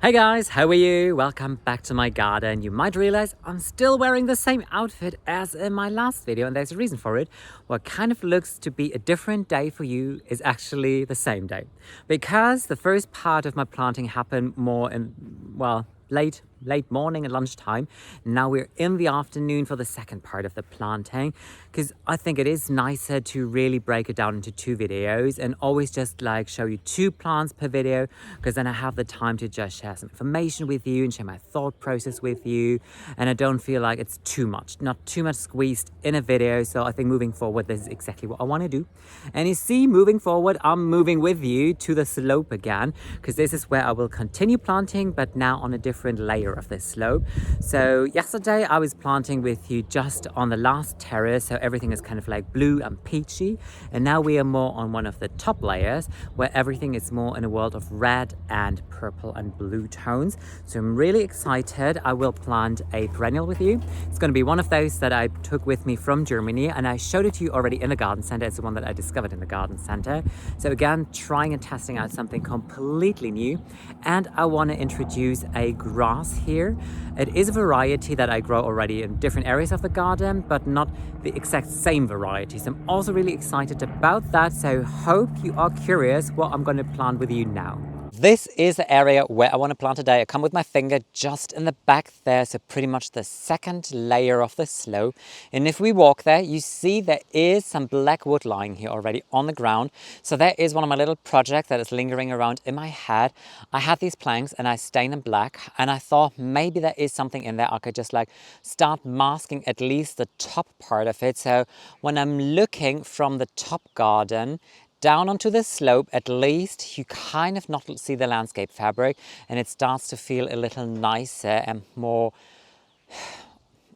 Hey guys, how are you? Welcome back to my garden. You might realize I'm still wearing the same outfit as in my last video, and there's a reason for it. What kind of looks to be a different day for you is actually the same day. Because the first part of my planting happened more in, well, late morning and lunchtime. Now we're in the afternoon for the second part of the planting, because I think it is nicer to really break it down into two videos and always just like show you two plants per video, because then I have the time to just share some information with you and share my thought process with you, and I don't feel like it's too much, not too much squeezed in a video. So I think moving forward, this is exactly what I want to do. And you see, moving forward, I'm moving with you to the slope again, because this is where I will continue planting, but now on a different layer of this slope. So yesterday I was planting with you just on the last terrace, so everything is kind of like blue and peachy, and now we are more on one of the top layers where everything is more in a world of red and purple and blue tones. So I'm really excited. I will plant a perennial with you. It's going to be one of those that I took with me from Germany, and I showed it to you already in the garden center. It's the one that I discovered in the garden center. So again, trying and testing out something completely new. And I want to introduce a grass here. It is a variety that I grow already in different areas of the garden, but not the exact same variety. So I'm also really excited about that. So hope you are curious what I'm going to plant with you now. This is the area where I want to plant today. I come with my finger just in the back there, so pretty much the second layer of the slope. And if we walk there, you see there is some black wood lying here already on the ground. So that is one of my little projects that is lingering around in my head. I had these planks and I stained them black, and I thought maybe there is something in there I could just like start masking at least the top part of it. So when I'm looking from the top garden down onto the slope, at least you kind of not see the landscape fabric, and it starts to feel a little nicer and more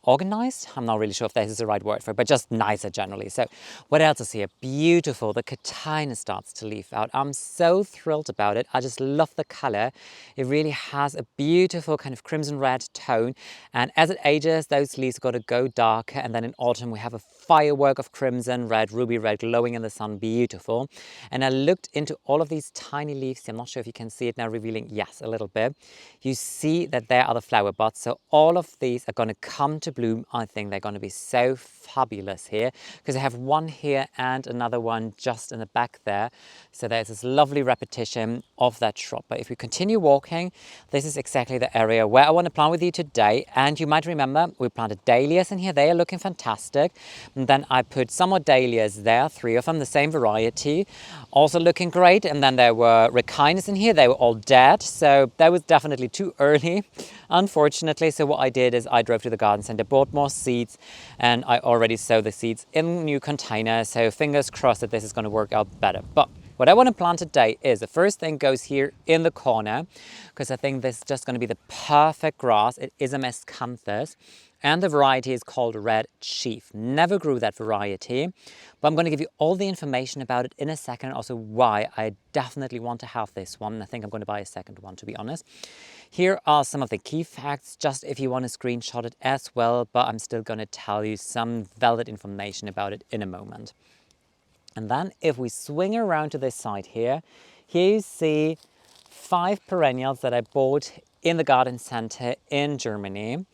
organized. I'm not really sure if this is the right word for it, but just nicer generally. So what else is here? Beautiful. The catena starts to leaf out. I'm so thrilled about it. I just love the color. It really has a beautiful kind of crimson red tone. And as it ages, those leaves are going to go darker. And then in autumn, we have a firework of crimson red, ruby red, glowing in the sun. Beautiful. And I looked into all of these tiny leaves. I'm not sure if you can see it now, revealing, yes, a little bit. You see that there are the flower buds. So all of these are going to come to bloom. I think they're going to be so fabulous here, because I have one here and another one just in the back there. So there's this lovely repetition of that shrub. But if we continue walking, this is exactly the area where I want to plant with you today. And you might remember we planted dahlias in here. They are looking fantastic. And then I put some more dahlias there, 3 of them, the same variety, also looking great. And then there were ricinus in here. They were all dead. So that was definitely too early, unfortunately. So what I did is I drove to the garden center, bought more seeds, and I already sowed the seeds in new containers. So fingers crossed that this is going to work out better. But what I want to plant today is the first thing goes here in the corner, because I think this is just going to be the perfect grass. It is a Miscanthus, and the variety is called Red Chief. Never grew that variety, but I'm going to give you all the information about it in a second, also why I definitely want to have this one. I think I'm going to buy a second one, to be honest. Here are some of the key facts, just if you want to screenshot it as well, but I'm still going to tell you some valid information about it in a moment. And then if we swing around to this side here you see 5 perennials that I bought in the garden center in Germany.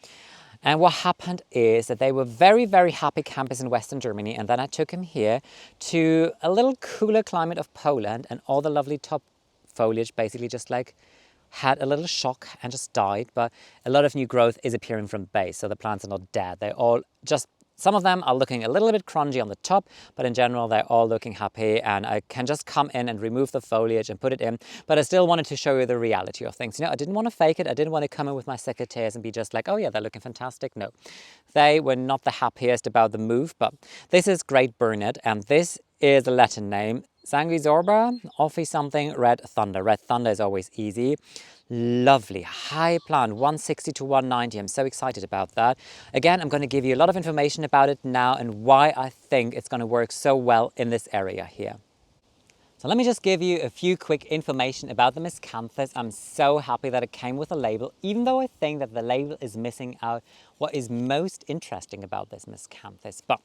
And what happened is that they were very, very happy campers in Western Germany. And then I took them here to a little cooler climate of Poland, and all the lovely top foliage basically just like had a little shock and just died. But a lot of new growth is appearing from base, so the plants are not dead. They're all just, some of them are looking a little bit crunchy on the top, but in general, they're all looking happy, and I can just come in and remove the foliage and put it in. But I still wanted to show you the reality of things. You know, I didn't want to fake it. I didn't want to come in with my secateurs and be just like, oh yeah, they're looking fantastic. No, they were not the happiest about the move, but this is great burnet, and this is the Latin name. Sanguisorba, something Red Thunder. Red Thunder is always easy. Lovely, high plant, 160 to 190. I'm so excited about that. Again, I'm going to give you a lot of information about it now and why I think it's going to work so well in this area here. So let me just give you a few quick information about the Miscanthus. I'm so happy that it came with a label, even though I think that the label is missing out what is most interesting about this Miscanthus. But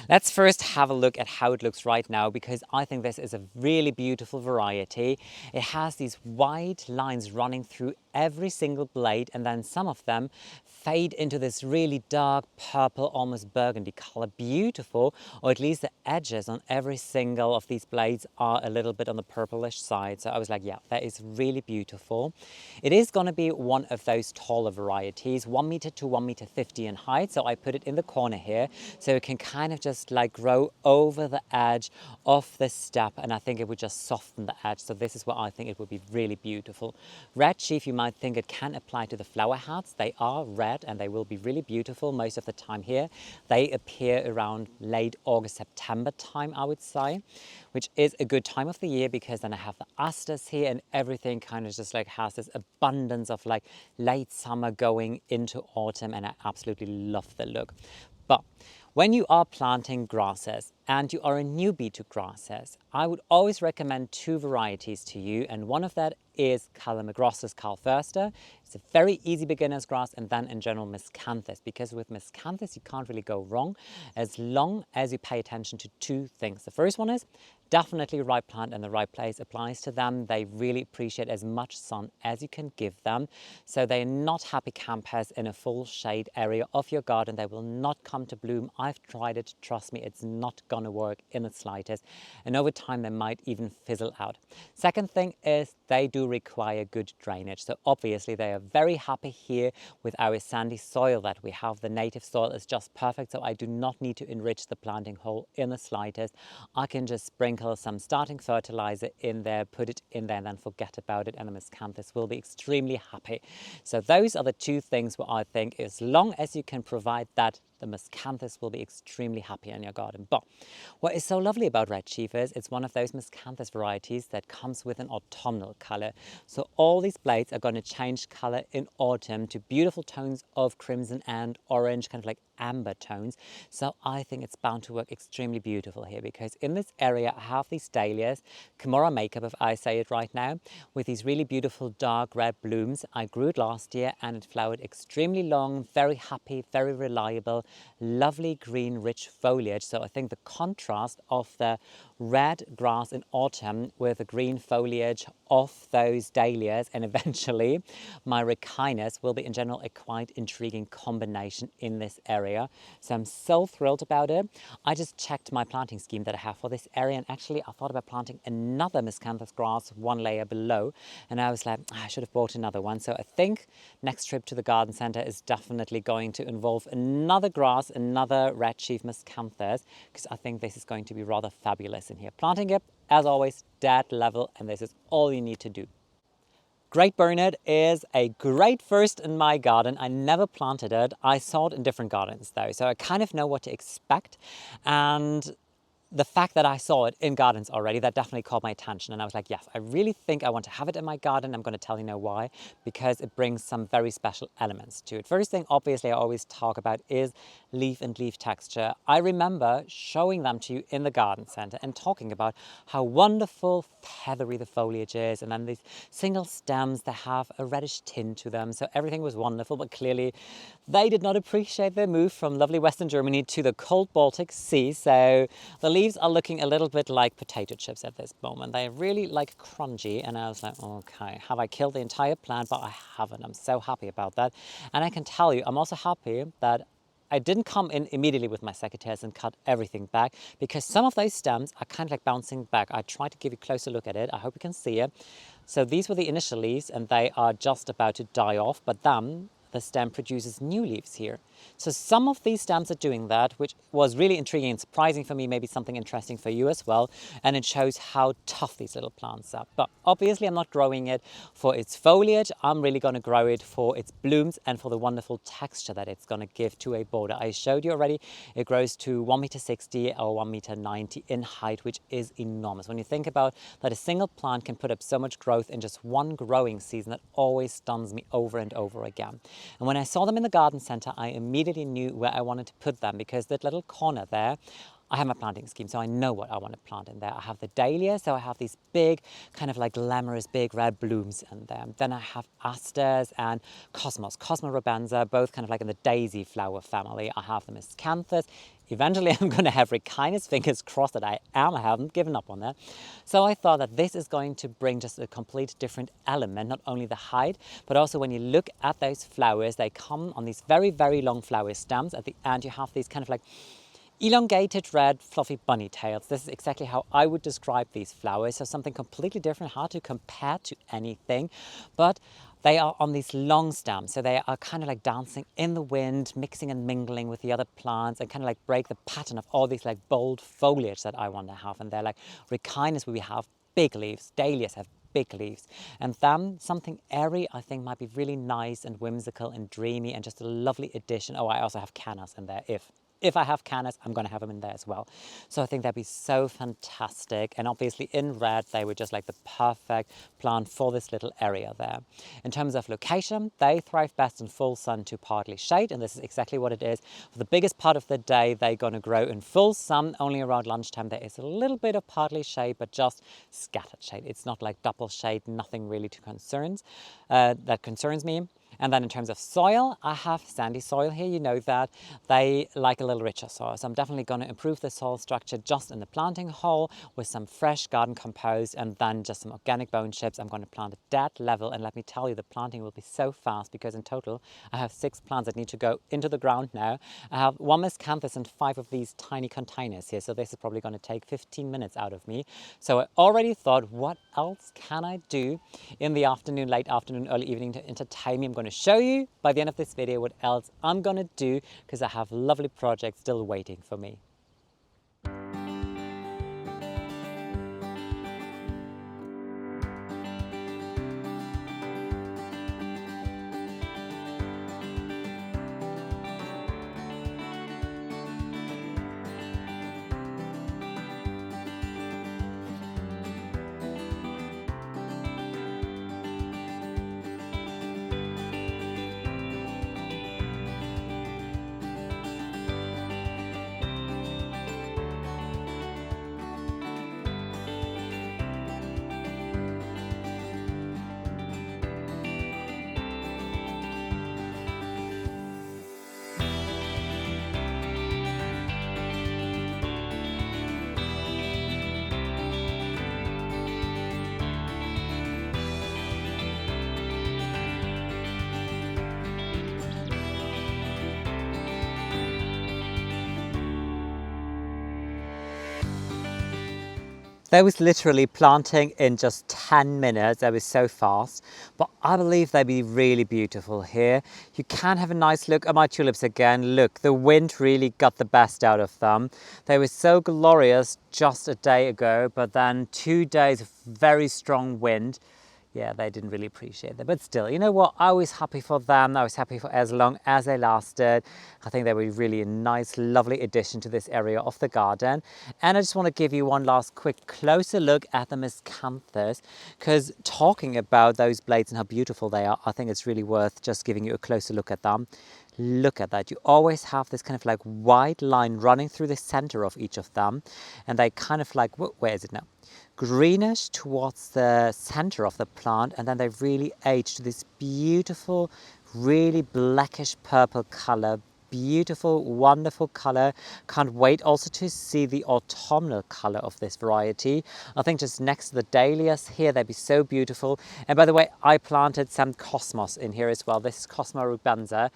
let's first have a look at how it looks right now, because I think this is a really beautiful variety. It has these wide lines running through every single blade, and then some of them fade into this really dark purple, almost burgundy color. Beautiful, or at least the edges on every single of these blades are a little bit on the purplish side. So I was like, yeah, that is really beautiful. It is going to be one of those taller varieties, 1 meter to 1 meter 50 in height. So I put it in the corner here, so it can kind of just like grow over the edge of the step, and I think it would just soften the edge. So this is what I think it would be really beautiful. Red Chief, you might think it can apply to the flower heads. They are red and they will be really beautiful most of the time here. They appear around late August, September time, I would say, which is a good time of the year because then I have the asters here and everything kind of just like has this abundance of like late summer going into autumn, and I absolutely love the look. But when you are planting grasses and you are a newbie to grasses, I would always recommend two varieties to you, and one of that is Calamagrostis calfursta. It's a very easy beginner's grass, and then in general Miscanthus, because with Miscanthus you can't really go wrong as long as you pay attention to two things. The first one is definitely right plant in the right place applies to them. They really appreciate as much sun as you can give them. So they're not happy campers in a full shade area of your garden. They will not come to bloom. I've tried it, trust me, it's not gonna work in the slightest. And over time they might even fizzle out. Second thing is they do require good drainage. So obviously they are very happy here with our sandy soil that we have. The native soil is just perfect, so I do not need to enrich the planting hole in the slightest. I can just sprinkle some starting fertilizer in there, put it in there, and then forget about it, and the Miscanthus will be extremely happy. So those are the two things where I think as long as you can provide that, the Miscanthus will be extremely happy in your garden. But what is so lovely about Red Chief is it's one of those Miscanthus varieties that comes with an autumnal color. So all these blades are going to change color in autumn to beautiful tones of crimson and orange, kind of like amber tones. So I think it's bound to work extremely beautiful here, because in this area I have these dahlias, Kimura makeup if I say it right now, with these really beautiful dark red blooms. I grew it last year and it flowered extremely long, very happy, very reliable, lovely green rich foliage. So I think the contrast of the red grass in autumn with the green foliage of those dahlias and eventually my Ricinus will be in general a quite intriguing combination in this area. So I'm so thrilled about it. I just checked my planting scheme that I have for this area, and actually I thought about planting another Miscanthus grass one layer below, and I was like, I should have bought another one. So I think next trip to the garden center is definitely going to involve another grass, another Red Chief Miscanthus, because I think this is going to be rather fabulous in here. Planting it, as always, dead level, and this is all you need to do. Great burnet is a great first in my garden. I never planted it. I saw it in different gardens though, so I kind of know what to expect. And the fact that I saw it in gardens already, that definitely caught my attention. And I was like, yes, I really think I want to have it in my garden. I'm going to tell you now why, because it brings some very special elements to it. First thing, obviously, I always talk about is leaf and leaf texture. I remember showing them to you in the garden center and talking about how wonderful feathery the foliage is. And then these single stems that have a reddish tint to them. So everything was wonderful, but clearly they did not appreciate their move from lovely Western Germany to the cold Baltic Sea. So the leaves are looking a little bit like potato chips at this moment. They're really like crunchy, and I was like, okay, have I killed the entire plant? But I haven't. I'm so happy about that. And I can tell you, I'm also happy that I didn't come in immediately with my secateurs and cut everything back, because some of those stems are kind of like bouncing back. I tried to give you a closer look at it. I hope you can see it. So these were the initial leaves and they are just about to die off, but then the stem produces new leaves here. So some of these stems are doing that, which was really intriguing and surprising for me, maybe something interesting for you as well. And it shows how tough these little plants are. But obviously I'm not growing it for its foliage. I'm really going to grow it for its blooms and for the wonderful texture that it's going to give to a border. I showed you already, it grows to 1,60 m or 1,90 m in height, which is enormous. When you think about that, a single plant can put up so much growth in just one growing season, that always stuns me over and over again. And when I saw them in the garden center, I immediately knew where I wanted to put them, because that little corner there, I have my planting scheme, so I know what I want to plant in there. I have the dahlia, so I have these big, kind of like glamorous, big red blooms in there. Then I have asters and cosmos robenza, both kind of like in the daisy flower family. I have the miscanthus, eventually I'm going to have Ricinus, fingers crossed that I haven't given up on that. So I thought that this is going to bring just a complete different element, not only the height, but also when you look at those flowers, they come on these very, very long flower stems. At the end, you have these kind of like elongated red fluffy bunny tails. This is exactly how I would describe these flowers. So something completely different, hard to compare to anything, but they are on these long stems. So they are kind of like dancing in the wind, mixing and mingling with the other plants and kind of like break the pattern of all these like bold foliage that I want to have. And they're like Ricinus, where we have big leaves, dahlias have big leaves, and then something airy I think might be really nice and whimsical and dreamy and just a lovely addition. Oh, I also have cannas in there. If I have cannas, I'm going to have them in there as well. So I think that'd be so fantastic. And obviously in red, they were just like the perfect plant for this little area there. In terms of location, they thrive best in full sun to partly shade. And this is exactly what it is. For the biggest part of the day, they're going to grow in full sun. Only around lunchtime, there is a little bit of partly shade, but just scattered shade. It's not like double shade, nothing really that concerns me. And then in terms of soil, I have sandy soil here. You know that they like a little richer soil. So I'm definitely going to improve the soil structure just in the planting hole with some fresh garden compost and then just some organic bone chips. I'm going to plant at that level. And let me tell you, the planting will be so fast because in total, I have 6 plants that need to go into the ground now. I have 1 miscanthus and 5 of these tiny containers here. So this is probably going to take 15 minutes out of me. So I already thought, what else can I do in the afternoon, late afternoon, early evening to entertain me? I'm going to show you by the end of this video what else I'm going to do because I have lovely projects still waiting for me. They was literally planting in just 10 minutes. They was so fast, but I believe they'd be really beautiful here. You can have a nice look at my tulips again. Look, the wind really got the best out of them. They were so glorious just a day ago, but then 2 days of very strong wind. Yeah, they didn't really appreciate that. But still, you know what? I was happy for them. I was happy for as long as they lasted. I think they were really a nice, lovely addition to this area of the garden. And I just want to give you one last quick closer look at the miscanthus, because talking about those blades and how beautiful they are, I think it's really worth just giving you a closer look at them. Look at that. You always have this kind of like white line running through the center of each of them. And they kind of like, where is it now? Greenish towards the center of the plant, and then they really age to this beautiful, really blackish purple color. Beautiful, wonderful color. Can't wait also to see the autumnal color of this variety. I think just next to the dahlias here, they'd be so beautiful. And by the way, I planted some cosmos in here as well. This is Cosmo rubensa.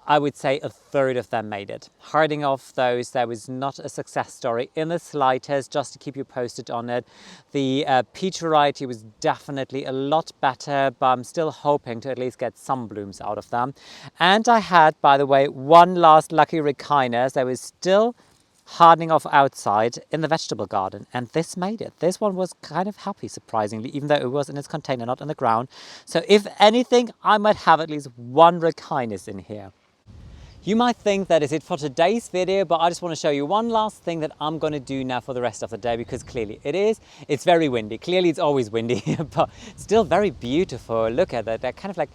I would say a third of them made it. Harding off those, there was not a success story in the slightest, just to keep you posted on it. The peach variety was definitely a lot better, but I'm still hoping to at least get some blooms out of them. And I had, by the way, one last lucky Ricinus that was still hardening off outside in the vegetable garden, and this made it. This one was kind of happy, surprisingly, even though it was in its container, not in the ground. So if anything, I might have at least one Ricinus in here. You might think that is it for today's video, but I just want to show you one last thing that I'm going to do now for the rest of the day, because clearly it is. It's very windy. Clearly it's always windy, but still very beautiful. Look at that. They're kind of like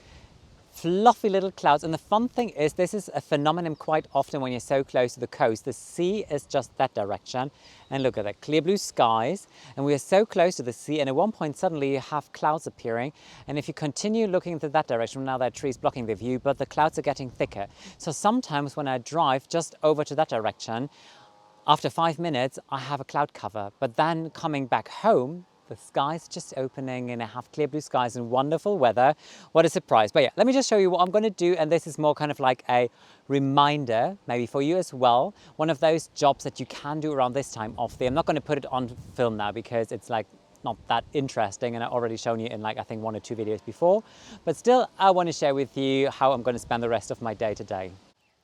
fluffy little clouds. And the fun thing is, this is a phenomenon quite often when you're so close to the coast. The sea is just that direction. And look at that, clear blue skies. And we are so close to the sea. And at one point, suddenly you have clouds appearing. And if you continue looking into that direction, now there are trees blocking the view, but the clouds are getting thicker. So sometimes when I drive just over to that direction, after 5 minutes, I have a cloud cover. But then coming back home, the sky's just opening and I have clear blue skies and wonderful weather. What a surprise. But yeah, let me just show you what I'm going to do. And this is more kind of like a reminder, maybe for you as well. One of those jobs that you can do around this time of the year. I'm not going to put it on film now because it's like not that interesting and I've already shown you in like I think 1 or 2 videos before. But still, I want to share with you how I'm going to spend the rest of my day today.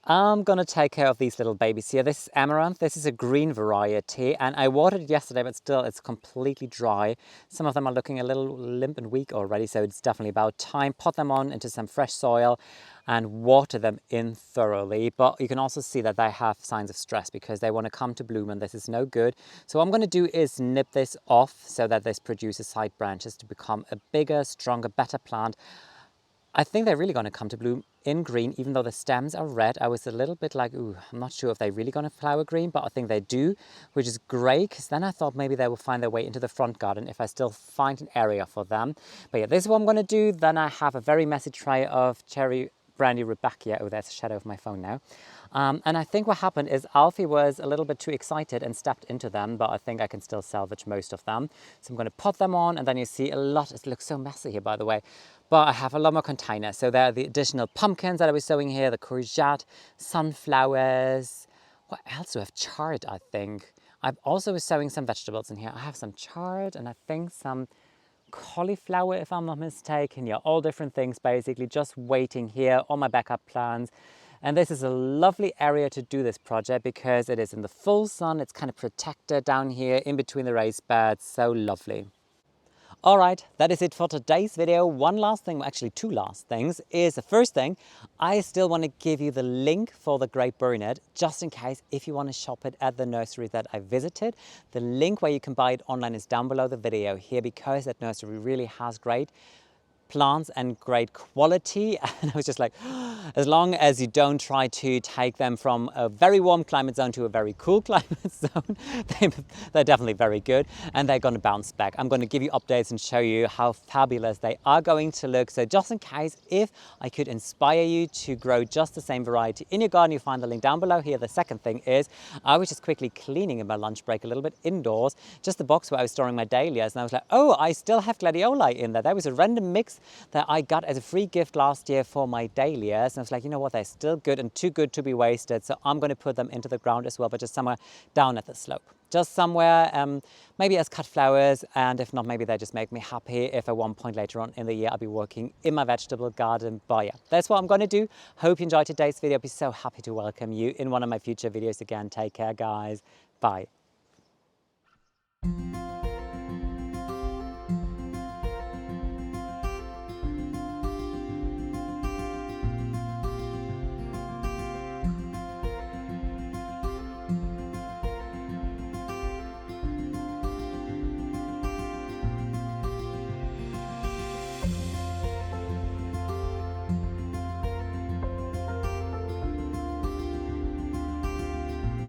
I'm going to take care of these little babies here. This is amaranth. This is a green variety and I watered it yesterday, but still it's completely dry. Some of them are looking a little limp and weak already, so it's definitely about time. Pot them on into some fresh soil and water them in thoroughly. But you can also see that they have signs of stress because they want to come to bloom and this is no good. So what I'm going to do is nip this off so that this produces side branches to become a bigger, stronger, better plant. I think they're really going to come to bloom in green, even though the stems are red. I was a little bit like, ooh, I'm not sure if they're really going to flower green, but I think they do, which is great, because then I thought maybe they will find their way into the front garden if I still find an area for them. But yeah, this is what I'm going to do. Then I have a very messy tray of cherry brandy rudbeckia. Oh, that's a shadow of my phone now. And I think what happened is Alfie was a little bit too excited and stepped into them, but I think I can still salvage most of them. So I'm going to pot them on, and then you see a lot. It looks so messy here, by the way. But I have a lot more containers. So there are the additional pumpkins that I was sowing here, the courgette, sunflowers. What else do I have? Chard, I think. I also was sowing some vegetables in here. I have some chard and I think some cauliflower, if I'm not mistaken. Yeah, all different things basically, just waiting here on my backup plans. And this is a lovely area to do this project because it is in the full sun. It's kind of protected down here in between the raised beds. So lovely. All right, that is it for today's video. One last thing, actually 2 last things, is the first thing, I still want to give you the link for the great burnet, just in case if you want to shop it at the nursery that I visited. The link where you can buy it online is down below the video here, because that nursery really has great plants and great quality. And I was just like, as long as you don't try to take them from a very warm climate zone to a very cool climate zone, they're definitely very good and they're going to bounce back. I'm going to give you updates and show you how fabulous they are going to look. So just in case, if I could inspire you to grow just the same variety in your garden, you find the link down below here. The second thing is, I was just quickly cleaning in my lunch break a little bit indoors, just the box where I was storing my dahlias, and I was like, oh, I still have gladioli in there. That was a random mix that I got as a free gift last year for my dahlias. And I was like, you know what, they're still good and too good to be wasted. So I'm going to put them into the ground as well, but just somewhere down at the slope. Just somewhere, maybe as cut flowers. And if not, maybe they just make me happy if at one point later on in the year I'll be working in my vegetable garden. But yeah, that's what I'm going to do. Hope you enjoyed today's video. I'll be so happy to welcome you in one of my future videos again. Take care, guys. Bye.